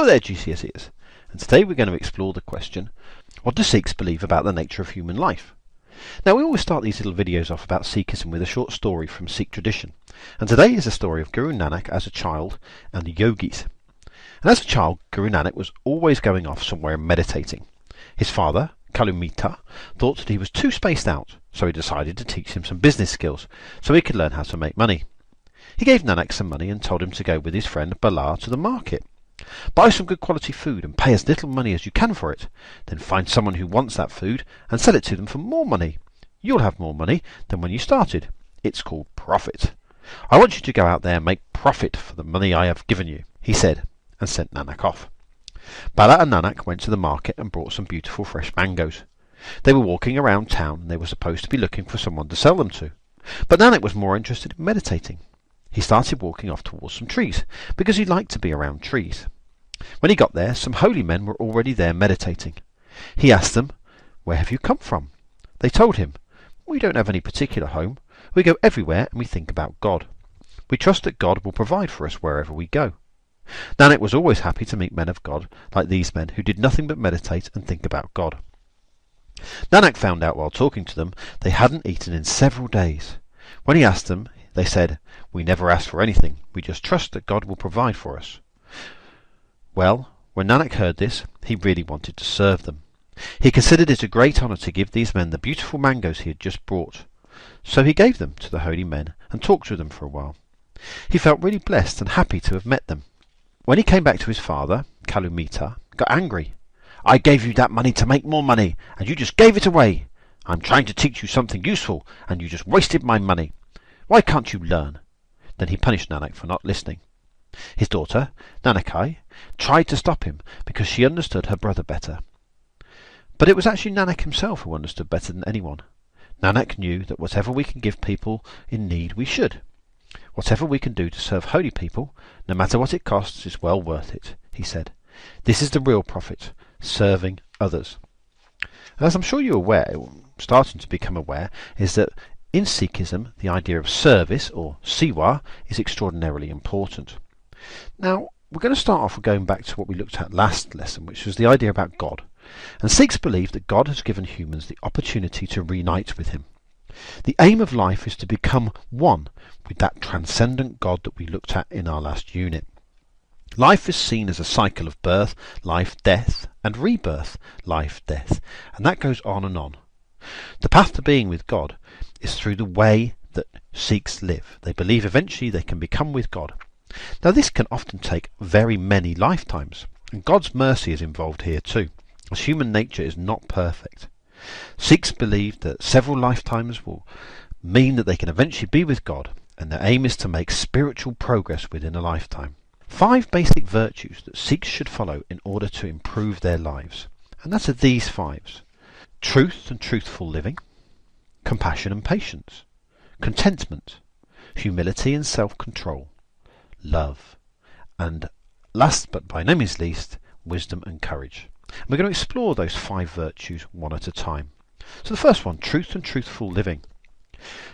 Hello there GCSEers, and today we're going to explore the question, what do Sikhs believe about the nature of human life? Now we always start these little videos off about Sikhism with a short story from Sikh tradition, and today is a story of Guru Nanak as a child and the yogis. And as a child, Guru Nanak was always going off somewhere and meditating. His father, Kalu Mita, thought that he was too spaced out, so he decided to teach him some business skills so he could learn how to make money. He gave Nanak some money and told him to go with his friend Bala to the market. Buy some good quality food and pay as little money as you can for it. Then find someone who wants that food and sell it to them for more money. You'll have more money than when you started. It's called profit. I want you to go out there and make profit for the money I have given you, he said, and sent Nanak off. Bala and Nanak went to the market and brought some beautiful fresh mangoes. They were walking around town and they were supposed to be looking for someone to sell them to. But Nanak was more interested in meditating. He started walking off towards some trees, because he liked to be around trees. When he got there, some holy men were already there meditating. He asked them, "Where have you come from?" They told him, "We don't have any particular home. We go everywhere and we think about God. We trust that God will provide for us wherever we go." Nanak was always happy to meet men of God like these men who did nothing but meditate and think about God. Nanak found out while talking to them they hadn't eaten in several days. When he asked them, they said, "We never ask for anything. We just trust that God will provide for us." Well, when Nanak heard this, he really wanted to serve them. He considered it a great honour to give these men the beautiful mangoes he had just brought. So he gave them to the holy men and talked with them for a while. He felt really blessed and happy to have met them. When he came back to his father, Kalu Mita got angry. "I gave you that money to make more money, and you just gave it away. I'm trying to teach you something useful, and you just wasted my money. Why can't you learn?" Then he punished Nanak for not listening. His daughter, Nanakai, tried to stop him because she understood her brother better. But it was actually Nanak himself who understood better than anyone. Nanak knew that whatever we can give people in need, we should. Whatever we can do to serve holy people, no matter what it costs, is well worth it, he said. This is the real profit, serving others. And as I'm sure you're aware, starting to become aware, is that in Sikhism, the idea of service, or siwa, is extraordinarily important. Now, we're going to start off with going back to what we looked at last lesson, which was the idea about God. And Sikhs believe that God has given humans the opportunity to reunite with him. The aim of life is to become one with that transcendent God that we looked at in our last unit. Life is seen as a cycle of birth, life, death, and rebirth, life, death, and that goes on and on. The path to being with God is through the way that Sikhs live. They believe eventually they can become with God. Now this can often take very many lifetimes, and God's mercy is involved here too, as human nature is not perfect. Sikhs believe that several lifetimes will mean that they can eventually be with God, and their aim is to make spiritual progress within a lifetime. 5 basic virtues that Sikhs should follow in order to improve their lives, and that are these 5. Truth and truthful living, compassion and patience, contentment, humility and self-control, love, and last but by no means least, wisdom and courage. And we're going to explore those 5 virtues one at a time. So the first one, truth and truthful living.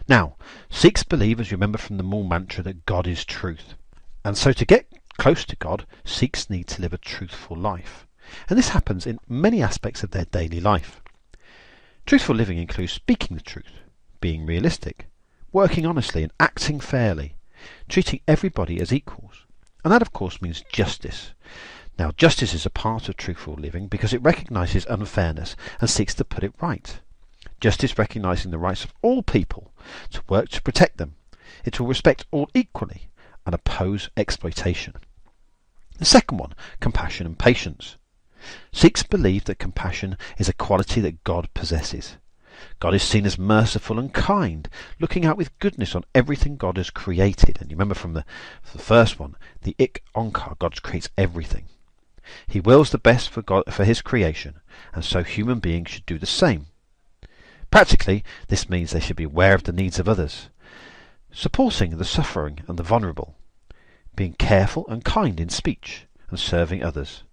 Now, Sikhs believe, as you remember from the Mool mantra, that God is truth. And so to get close to God, Sikhs need to live a truthful life. And this happens in many aspects of their daily life. Truthful living includes speaking the truth, being realistic, working honestly and acting fairly, treating everybody as equals. And that of course means justice. Now justice is a part of truthful living because it recognises unfairness and seeks to put it right. Justice recognising the rights of all people to work to protect them. It will respect all equally and oppose exploitation. The second one, compassion and patience. Sikhs believe that compassion is a quality that God possesses. God is seen as merciful and kind, looking out with goodness on everything God has created. And you remember from the first one, the Ik Onkar, God creates everything. He wills the best for his creation, and so human beings should do the same. Practically, this means they should be aware of the needs of others, supporting the suffering and the vulnerable, being careful and kind in speech, and serving others.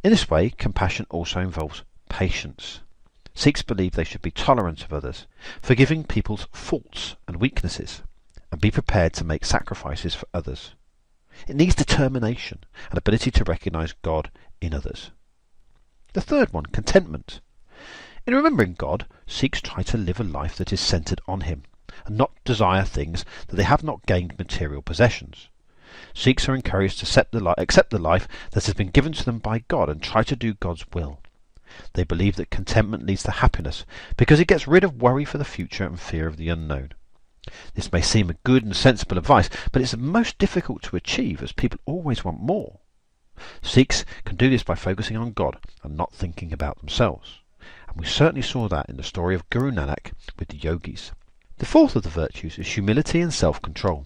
In this way, compassion also involves patience. Sikhs believe they should be tolerant of others, forgiving people's faults and weaknesses, and be prepared to make sacrifices for others. It needs determination and ability to recognise God in others. The third one, contentment. In remembering God, Sikhs try to live a life that is centred on Him, and not desire things that they have not gained material possessions. Sikhs are encouraged to accept the life that has been given to them by God and try to do God's will. They believe that contentment leads to happiness because it gets rid of worry for the future and fear of the unknown. This may seem a good and sensible advice, but it's most difficult to achieve as people always want more. Sikhs can do this by focusing on God and not thinking about themselves. And we certainly saw that in the story of Guru Nanak with the yogis. The fourth of the virtues is humility and self-control.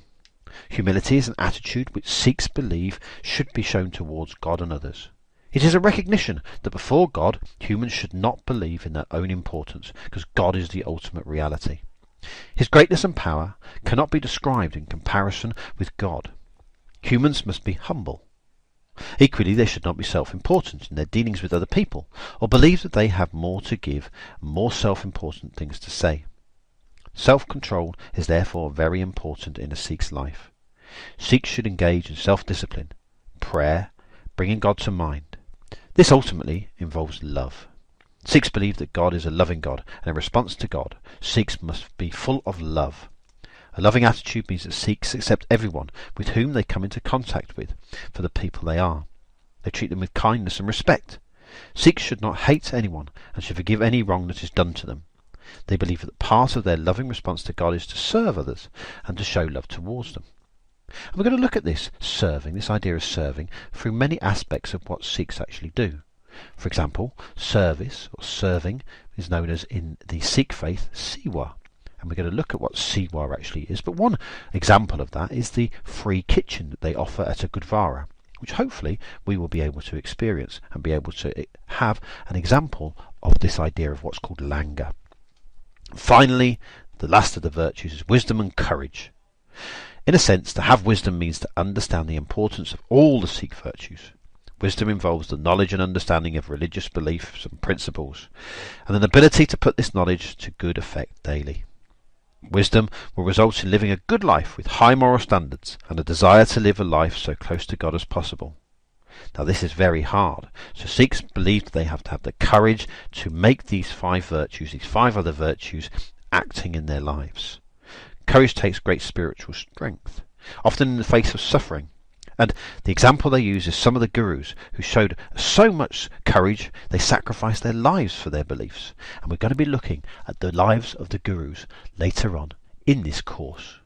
Humility is an attitude which Sikhs believe should be shown towards God and others. It is a recognition that before God, humans should not believe in their own importance, because God is the ultimate reality. His greatness and power cannot be described in comparison with God. Humans must be humble. Equally, they should not be self-important in their dealings with other people, or believe that they have more to give and more self-important things to say. Self-control is therefore very important in a Sikh's life. Sikhs should engage in self-discipline, prayer, bringing God to mind. This ultimately involves love. Sikhs believe that God is a loving God, and in response to God, Sikhs must be full of love. A loving attitude means that Sikhs accept everyone with whom they come into contact with for the people they are. They treat them with kindness and respect. Sikhs should not hate anyone and should forgive any wrong that is done to them. They believe that part of their loving response to God is to serve others and to show love towards them. And we're going to look at this idea of serving, through many aspects of what Sikhs actually do. For example, service or serving is known as, in the Sikh faith, Sewa. And we're going to look at what Sewa actually is. But one example of that is the free kitchen that they offer at a Gurdwara, which hopefully we will be able to experience and be able to have an example of this idea of what's called langar. Finally, the last of the virtues is wisdom and courage. In a sense, to have wisdom means to understand the importance of all the Sikh virtues. Wisdom involves the knowledge and understanding of religious beliefs and principles, and an ability to put this knowledge to good effect daily. Wisdom will result in living a good life with high moral standards and a desire to live a life so close to God as possible. Now this is very hard, so Sikhs believe they have to have the courage to make these five other virtues, acting in their lives. Courage takes great spiritual strength, often in the face of suffering. And the example they use is some of the gurus who showed so much courage they sacrificed their lives for their beliefs. And we're going to be looking at the lives of the gurus later on in this course.